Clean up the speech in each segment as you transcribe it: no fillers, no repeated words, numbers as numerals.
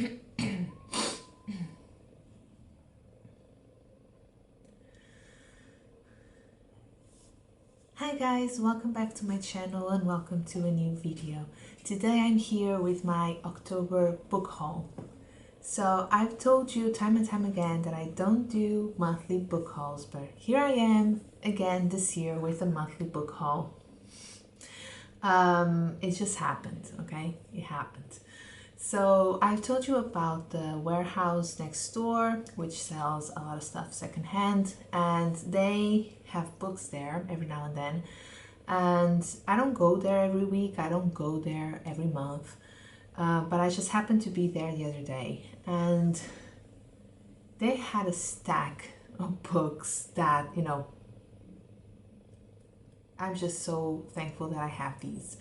Hi guys, welcome back to my channel and welcome to a new video. Today I'm here with my October book haul. So I've told you time and time again that I don't do monthly book hauls, but here I am again this year with a monthly book haul. It just happened, okay? It happened. So I've told you about the warehouse next door, which sells a lot of stuff secondhand, and they have books there every now and then. And I don't go there every week, I don't go there every month, but I just happened to be there the other day, and they had a stack of books that, I'm just so thankful that I have these.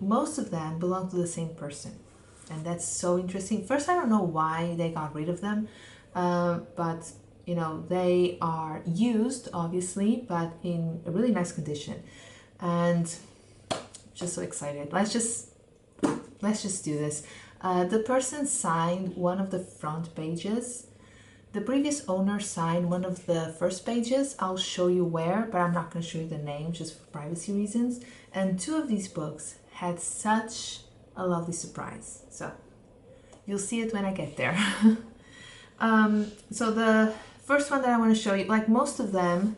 Most of them belong to the same person, and that's so interesting. First, I don't know why they got rid of them, but they are used, obviously, but in a really nice condition, and I'm just so excited. Let's just do this. The person signed one of the front pages. The previous owner signed one of the first pages. I'll show you where, but I'm not going to show you the name just for privacy reasons. And two of these books had such a lovely surprise. So you'll see it when I get there. So the first one that I want to show you, like most of them,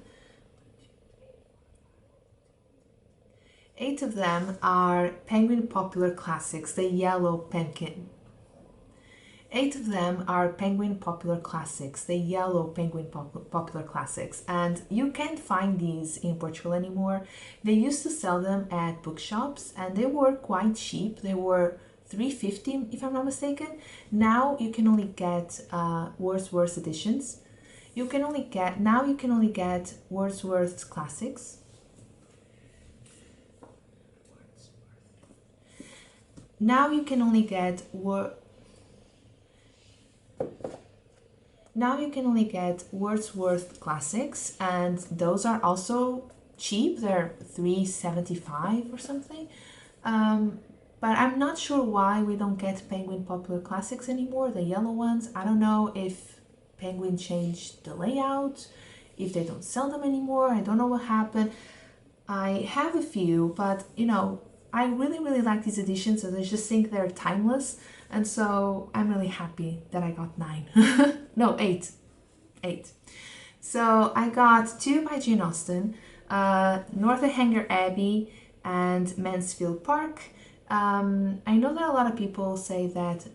8 of them are Penguin Popular Classics, the yellow pumpkin. 8 of them are Penguin Popular Classics, the yellow Penguin Popular Classics, and you can't find these in Portugal anymore. They used to sell them at bookshops and they were quite cheap. They were $3.50 if I'm not mistaken. Now you can only get Wordsworth editions. You can only get Wordsworth's classics. Now you can only get Wordsworth classics, and those are also cheap. They're $3.75 or something. But I'm not sure why we don't get Penguin Popular Classics anymore, the yellow ones. I don't know if Penguin changed the layout, if they don't sell them anymore. I don't know what happened. I have a few, but I really like these editions, and I just think they're timeless, and so I'm really happy that I got 9. No, 8. So I got 2 by Jane Austen, Northanger Abbey and Mansfield Park. I know that a lot of people say that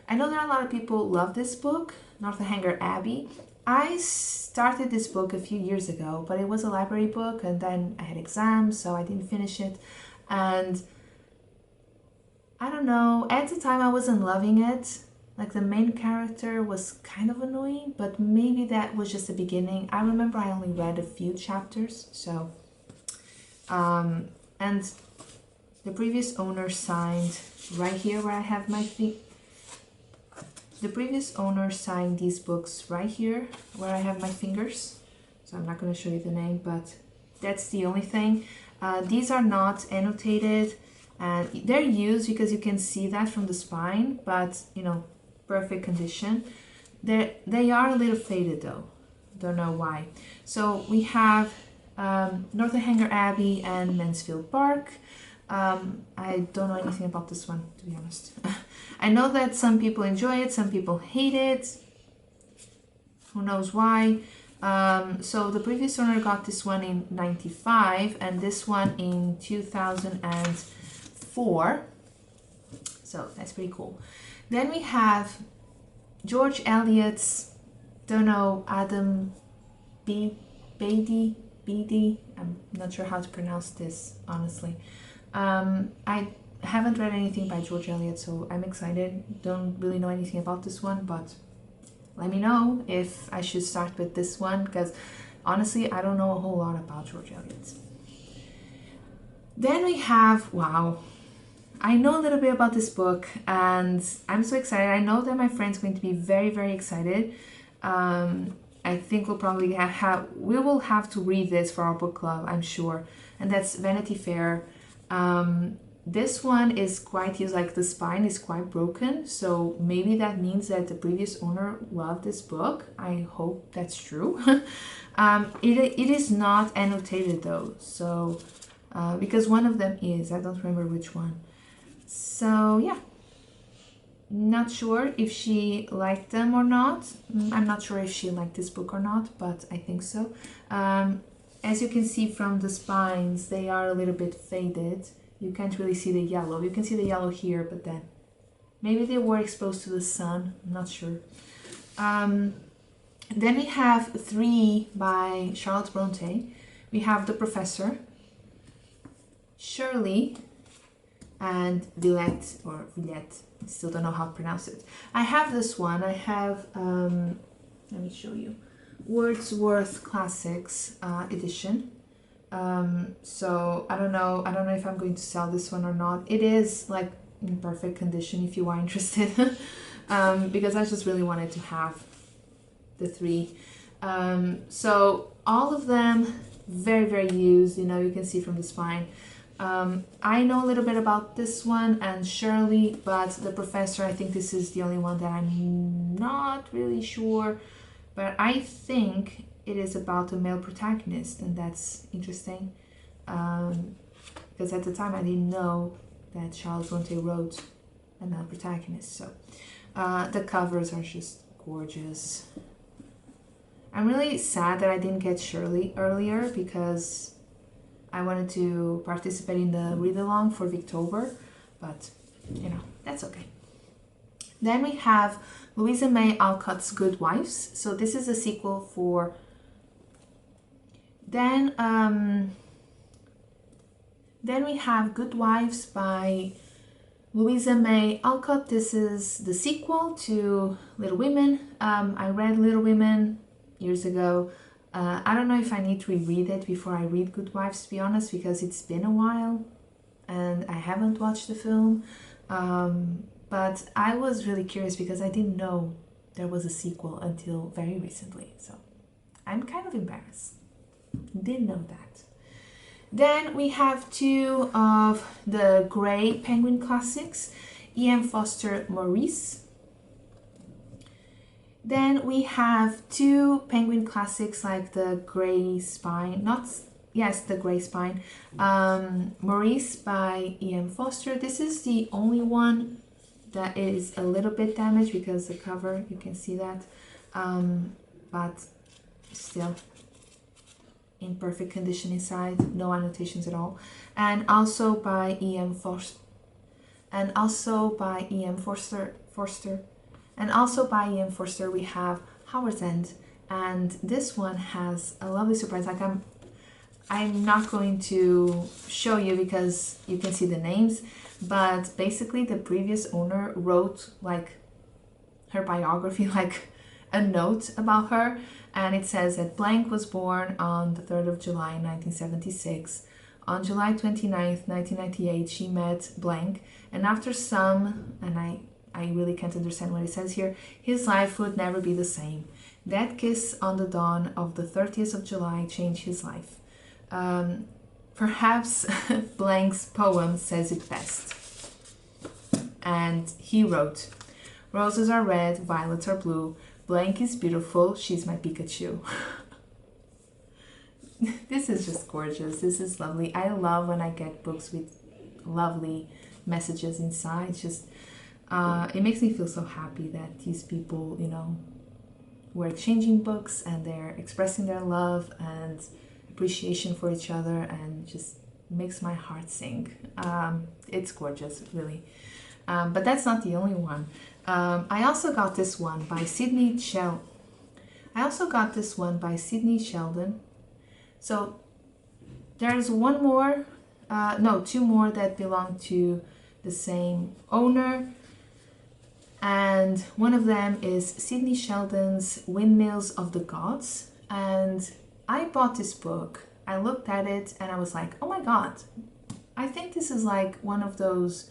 I know that a lot of people love this book, Northanger Abbey. I started this book a few years ago, but it was a library book, and then I had exams, so I didn't finish it. And I don't know, at the time I wasn't loving it. Like, the main character was kind of annoying, but maybe that was just the beginning. I remember I only read a few chapters, so and the previous owner signed right here where I have my feet. The previous owner signed these books right here where I have my fingers. So I'm not going to show you the name, but that's the only thing. These are not annotated, and they're used because you can see that from the spine, but perfect condition. They are a little faded though. Don't know why. So we have Northanger Abbey and Mansfield Park. I don't know anything about this one, to be honest. I know that some people enjoy it, some people hate it. Who knows why? So the previous owner got this one in '95 and this one in 2004. So that's pretty cool. Then we have George Eliot's, don't know, Adam Beatty. I'm not sure how to pronounce this, honestly. I haven't read anything by George Eliot, so I'm excited. Don't really know anything about this one, but let me know if I should start with this one, because honestly I don't know a whole lot about George Eliot. Then we have, wow, I know a little bit about this book and I'm so excited. I know that my friend's going to be very excited. I think we'll probably we will have to read this for our book club, I'm sure, and that's Vanity Fair. This one is quite used, like the spine is quite broken, so maybe that means that the previous owner loved this book. I hope that's true. It is not annotated though, so because one of them is, I don't remember which one. So yeah, not sure if she liked them or not. I'm not sure if she liked this book or not, but I think so. As you can see from the spines, they are a little bit faded. You can't really see the yellow. You can see the yellow here, but then maybe they were exposed to the sun. I'm not sure. Then we have 3 by Charlotte Bronte. We have The Professor, Shirley, and Villette, or Villette. I still don't know how to pronounce it. I have this one. I have, let me show you, Wordsworth Classics edition. So I don't know if I'm going to sell this one or not. It is like in perfect condition if you are interested. Because I just really wanted to have the 3. So all of them very used, you know, you can see from the spine. I know a little bit about this one and Shirley, but The Professor, I think this is the only one that I'm not really sure, but I think it is about a male protagonist, and that's interesting, because at the time I didn't know that Charlotte Bronte wrote a male protagonist. So the covers are just gorgeous. I'm really sad that I didn't get Shirley earlier because I wanted to participate in the read-along for Victober, but you know, that's okay. Then we have Louisa May Alcott's Good Wives. So this is a sequel for... Then we have Good Wives by Louisa May Alcott. This is the sequel to Little Women. I read Little Women years ago. I don't know if I need to reread it before I read Good Wives, to be honest, because it's been a while and I haven't watched the film. But I was really curious because I didn't know there was a sequel until very recently. So I'm kind of embarrassed. Didn't know that. Then we have 2 of the Grey Penguin classics, E.M. Foster, Maurice. Then we have 2 Penguin classics like the Grey Spine, the Grey Spine, Maurice by E.M. Foster. This is the only one that is a little bit damaged because the cover, you can see that, but still in perfect condition inside, no annotations at all. And also by E.M. Forster. And also by E.M. Forster. And also by E.M. Forster we have Howards End. And this one has a lovely surprise. Like I'm not going to show you because you can see the names, but basically the previous owner wrote like her biography, like a note about her, and it says that blank was born on the 3rd of July 1976. On July 29th, 1998 she met blank, and after some, and I really can't understand what it says here, his life would never be the same. That kiss on the dawn of the 30th of July changed his life. Perhaps blank's poem says it best. And he wrote, "Roses are red, violets are blue. Blank is beautiful, she's my Pikachu." This is just gorgeous. This is lovely. I love when I get books with lovely messages inside. Just it makes me feel so happy that these people, you know, were exchanging books and they're expressing their love and appreciation for each other, and just makes my heart sing. It's gorgeous, really. But that's not the only one. I also got this one by Sidney Sheldon. So there's one more, no, 2 more that belong to the same owner. And one of them is Sidney Sheldon's Windmills of the Gods. And I bought this book. I looked at it and I was like, oh my God, I think this is like one of those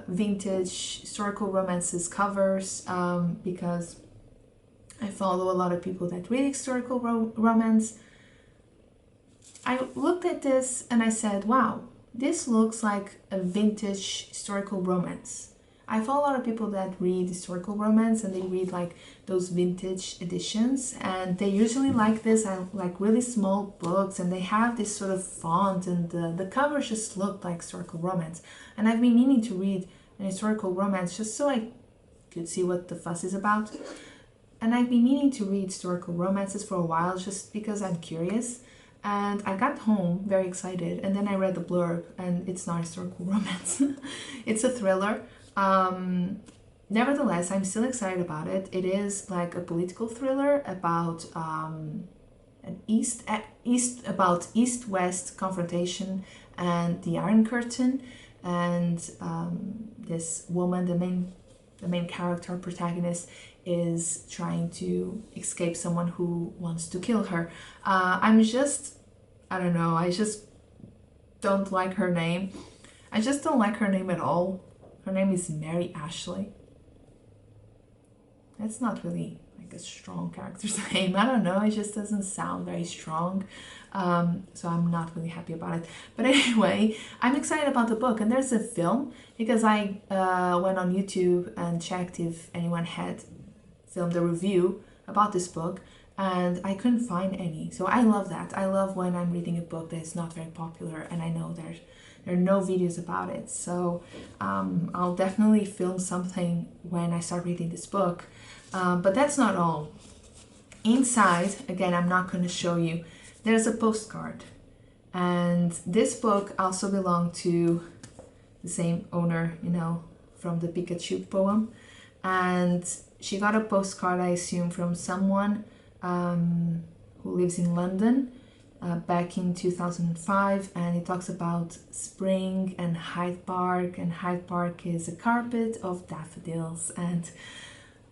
vintage historical romances covers, because I follow a lot of people that read historical romance. I looked at this and I said, wow, This looks like a vintage historical romance. I follow a lot of people that read historical romance and they read like those vintage editions, and they usually like this. I like really small books, and they have this sort of font, and the covers just look like historical romance. And I've been meaning to read an historical romance just so I could see what the fuss is about. And I've been meaning to read historical romances for a while just because I'm curious. And I got home very excited, and then I read the blurb, and it's not historical romance. It's a thriller. Nevertheless, I'm still excited about it. It is like a political thriller about an east-west confrontation and the Iron Curtain, and this woman, the main character protagonist, is trying to escape someone who wants to kill her. I don't know, I just don't like her name. I just don't like her name at all. Her name is Mary Ashley. That's not really like a strong character's name. I don't know, it just doesn't sound very strong. So I'm not really happy about it. But anyway, I'm excited about the book, and there's a film because I went on YouTube and checked if anyone had filmed a review about this book, and I couldn't find any. So I love that. I love when I'm reading a book that is not very popular and I know there are no videos about it. So I'll definitely film something when I start reading this book. But that's not all. Inside, again, I'm not going to show you, there's a postcard. And this book also belonged to the same owner, you know, from the Pikachu poem. And she got a postcard, I assume, from someone who lives in London back in 2005, and it talks about spring and Hyde Park, and Hyde Park is a carpet of daffodils. And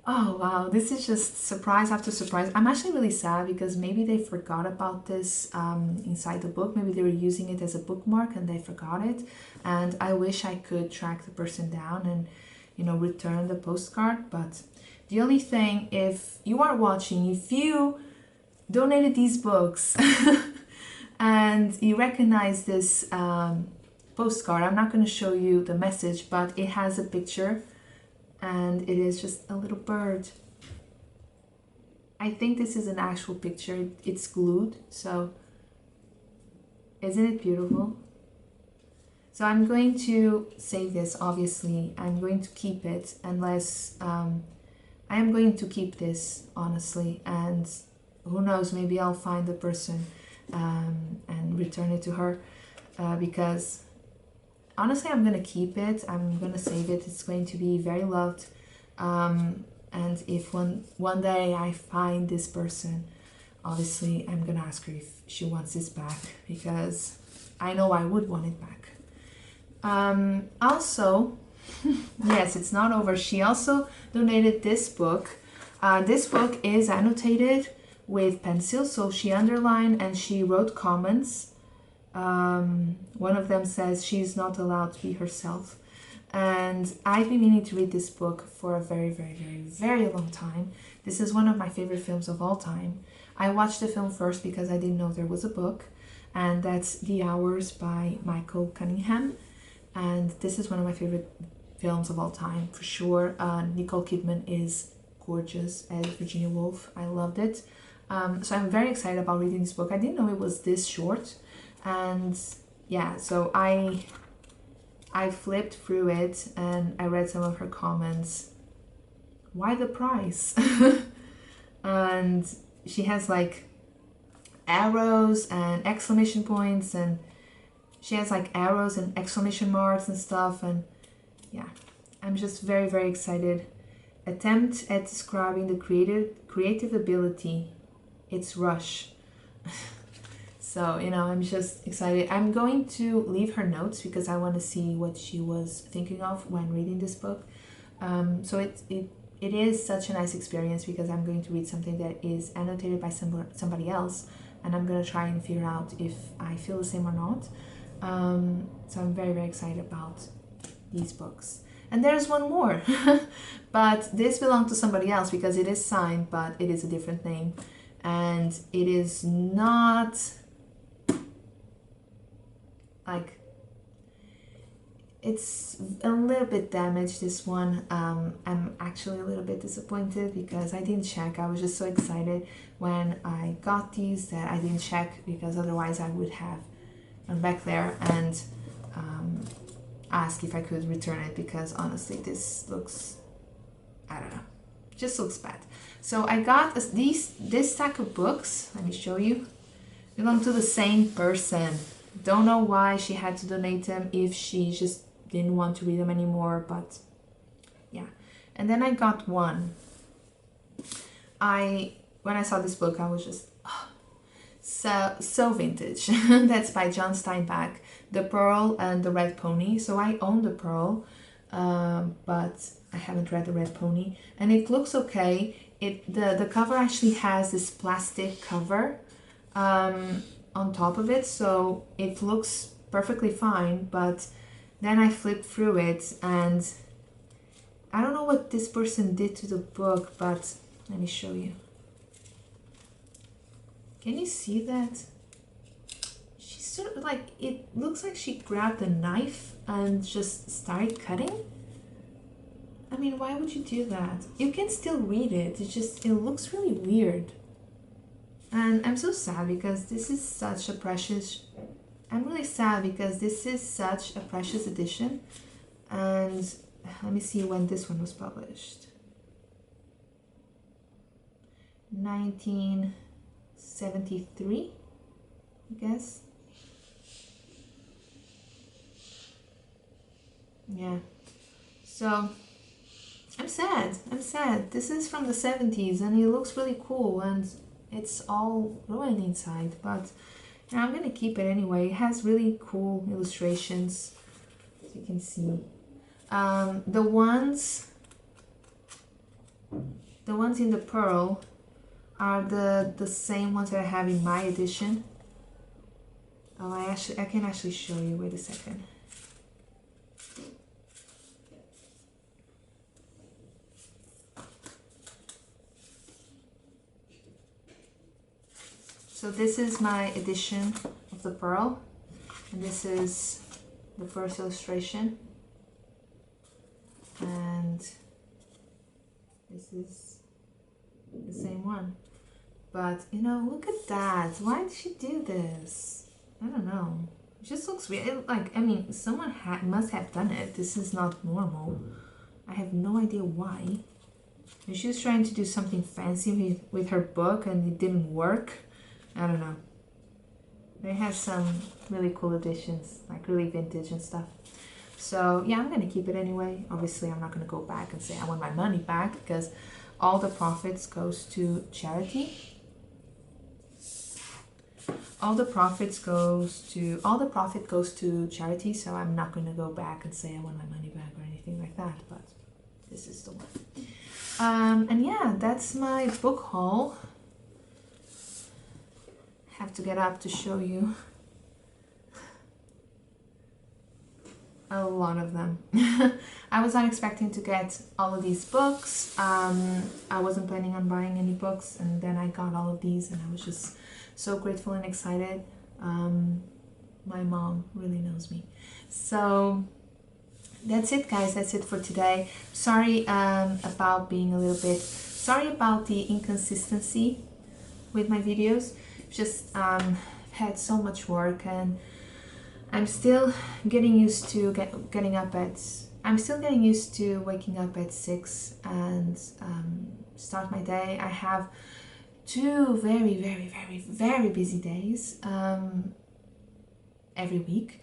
oh wow, this is just surprise after surprise. I'm actually really sad because maybe they forgot about this inside the book. Maybe they were using it as a bookmark and they forgot it, and I wish I could track the person down and, you know, return the postcard. But the only thing, if you are watching, if you donated these books and you recognize this postcard, I'm not going to show you the message, but it has a picture and it is just a little bird. I think this is an actual picture. It's glued, so isn't it beautiful? So I'm going to save this, obviously. I'm going to keep it unless... I am going to keep this, honestly, and who knows, maybe I'll find the person and return it to her, because honestly I'm going to keep it, I'm going to save it, it's going to be very loved, and if one day I find this person, obviously I'm going to ask her if she wants this back, because I know I would want it back. Also, yes, it's not over. She also donated this book. This book is annotated with pencil, so she underlined and she wrote comments. One of them says she's not allowed to be herself. And I've been meaning to read this book for a very, very, very, very long time. This is one of my favorite films of all time. I watched the film first because I didn't know there was a book, and that's The Hours by Michael Cunningham. And this is one of my favorite films of all time, for sure. Nicole Kidman is gorgeous as Virginia Woolf. I loved it. So I'm very excited about reading this book. I didn't know it was this short. And yeah, so I flipped through it and I read some of her comments. Why the price? And she has like arrows and exclamation points, and she has like arrows and exclamation marks and stuff, and yeah, I'm just very, very excited. Attempt at describing the creative ability. It's Rush. So, you know, I'm just excited. I'm going to leave her notes because I want to see what she was thinking of when reading this book. So it is such a nice experience because I'm going to read something that is annotated by somebody else, and I'm going to try and figure out if I feel the same or not. So I'm very, very excited about these books. And there's one more, but this belonged to somebody else because it is signed, but it is a different name. And it is not like it's a little bit damaged, this one. I'm actually a little bit disappointed because I didn't check. I was just so excited when I got these that I didn't check, because otherwise I would have gone back there and ask if I could return it, because honestly this looks, I don't know, just looks bad. So I got this stack of books, let me show you, belong to the same person. Don't know why she had to donate them, if she just didn't want to read them anymore, but yeah. And then I got one. When I saw this book, I was just, oh, so vintage. That's by John Steinbeck, The Pearl and the Red Pony. So I own The Pearl, but I haven't read The Red Pony, and it looks okay. The cover actually has this plastic cover on top of it, so it looks perfectly fine, but then I flipped through it and I don't know what this person did to the book, but let me show you. Can you see that? She sort of like, it looks like she grabbed a knife and just started cutting. I mean, why would you do that? You can still read it, it looks really weird. And I'm so sad because this is such a precious, I'm really sad because this is such a precious edition. And let me see when this one was published. 1973, I guess. Yeah. So I'm sad. This is from the 70s and it looks really cool, and it's all ruined inside, but you know, I'm gonna keep it anyway. It has really cool illustrations, as you can see. The ones in the Pearl are the same ones that I have in my edition. Oh, I can actually show you. Wait a second. So this is my edition of the Pearl, and this is the first illustration, and this is the same one. But you know, look at that. Why did she do this? I don't know. It just looks weird. Like, I mean, someone must have done it. This is not normal. I have no idea why. Maybe she was trying to do something fancy with her book and it didn't work. I don't know. They have some really cool editions, like really vintage and stuff. So yeah, I'm gonna keep it anyway. Obviously, I'm not gonna go back and say I want my money back, because all the profits goes to charity. All the profit goes to charity, so I'm not gonna go back and say I want my money back or anything like that, but this is the one. And yeah, that's my book haul. Have to get up to show you a lot of them. I was not expecting to get all of these books. I wasn't planning on buying any books, and then I got all of these and I was just so grateful and excited. My mom really knows me. So that's it, guys. That's it for today. Sorry about being a little bit, sorry about the inconsistency with my videos. Just had so much work, and I'm still getting used to I'm still getting used to waking up at 6 and start my day. I have 2 very busy days every week.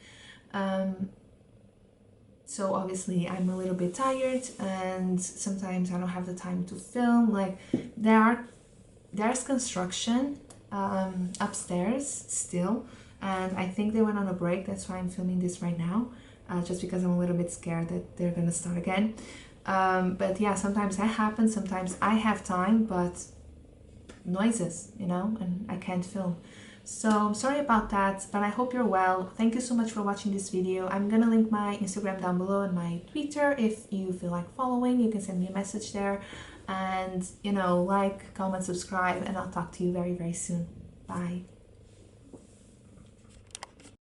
So obviously I'm a little bit tired, and sometimes I don't have the time to film. Like, there's construction upstairs still, and I think they went on a break. That's why I'm filming this right now, just because I'm a little bit scared that they're gonna start again. But yeah, sometimes that happens, sometimes I have time, but noises, you know, and I can't film. So I'm sorry about that, but I hope you're well. Thank you so much for watching this video. I'm gonna link my Instagram down below and my Twitter. If you feel like following, you can send me a message there. And, you know, like, comment, subscribe, and I'll talk to you very soon. Bye.